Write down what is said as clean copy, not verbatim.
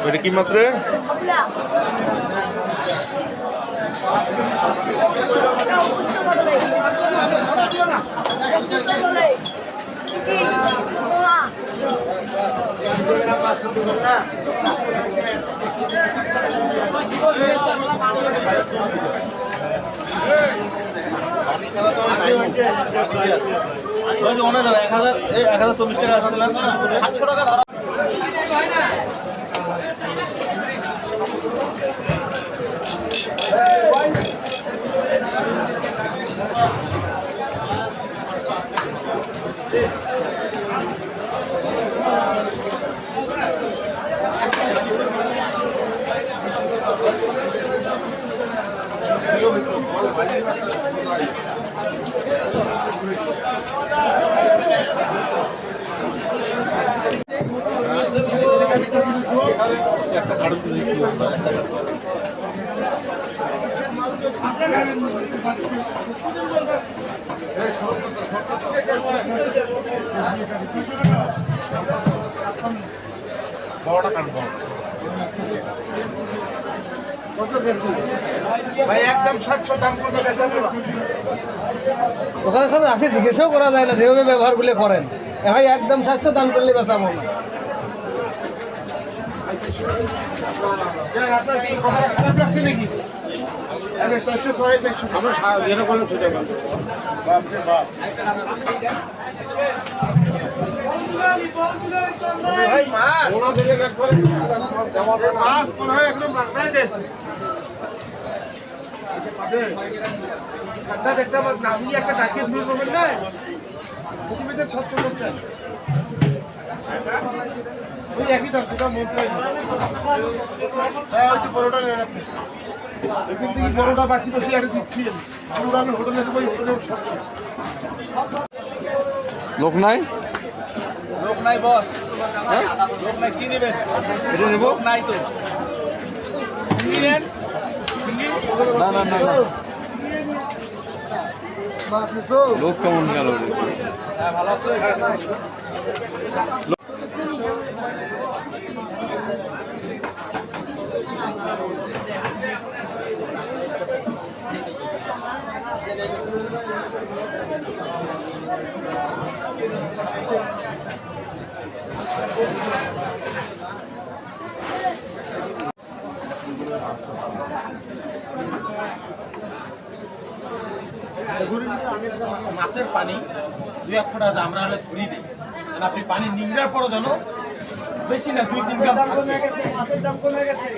এটা কি মাছ রে? অনেক 1040 টাকা আসছিলেন 700 টাকা ধরা ভাই একদম 700 দাম করবে ওখানে সব আছে, জিজ্ঞেসও করা যায় না যেভাবে ব্যবহারগুলো করেন। ভাই একদম 700 দাম করলে বেচাবো না। আপনার কি কথা খারাপ লাগছে নাকি? আরে 400 আমরা যেটা বললাম সেটা বলবো। বাপ রে বাপ ভাই মাছ ওরা দিলে এক করে মাছ কোন হয় একদম বাংলায় দেশ কথা একটা নামি একটা ডাকে ধরে করবেন না প্রতিবেদন 650 ওই একই দাম সেটা মন চাই হ্যাঁ ওই তো বড়টা নেন আপনি এখান থেকে বড়টা বাসি বাসি আরে দিচ্ছি আমি হোটেলে দেবো হোটেলেও 700 লোক নাই বস হ্যাঁ লোক নাই কি নেবেন এটা নেব লোক নাই তো নিলেন না না না লোক কেমন গেল হ্যাঁ ভালো আছে মাছের পানি 2-1 ফুট আছে আমরা হলে ধরি দিই আপনি পানি নিংড়ার পরও জানো বেশি না 2-3 গ্রাম মাছের দাম কমে গেছে।